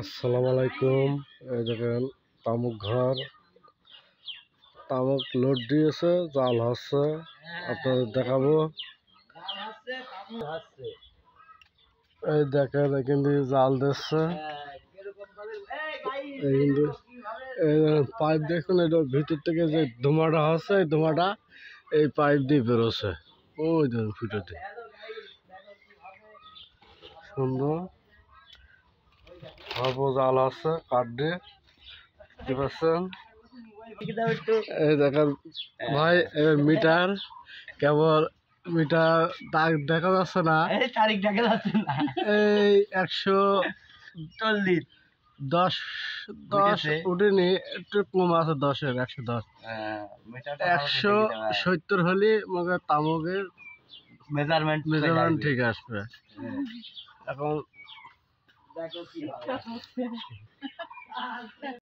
আসসালামু আলাইকুম। এই দেখেন তামুক ঘর, তামুক লোড দিয়েছে, জাল হচ্ছে, আপনাদের দেখাবো। এই দেখেন কিন্তু জাল দিচ্ছে, কিন্তু পাইপ দেখুন, এটা ভিতর থেকে যে ধোঁয়াটা হচ্ছে, এই ধোঁয়াটা এই পাইপ দিয়ে বেরোচ্ছে। ওই দেখুন ফুটোতে সুন্দর জাল হচ্ছে কাঠ দিয়ে, দেখতে পাচ্ছেন। এই দেখেন ভাই, মিটার কেবল মিটার দাগ দেখা যাচ্ছে না, এই 110 উঠেনি, একটু কম আছে, 110 170 হলে মনে তামুকের মেজারমেন্ট ঠিক আসবে। এখন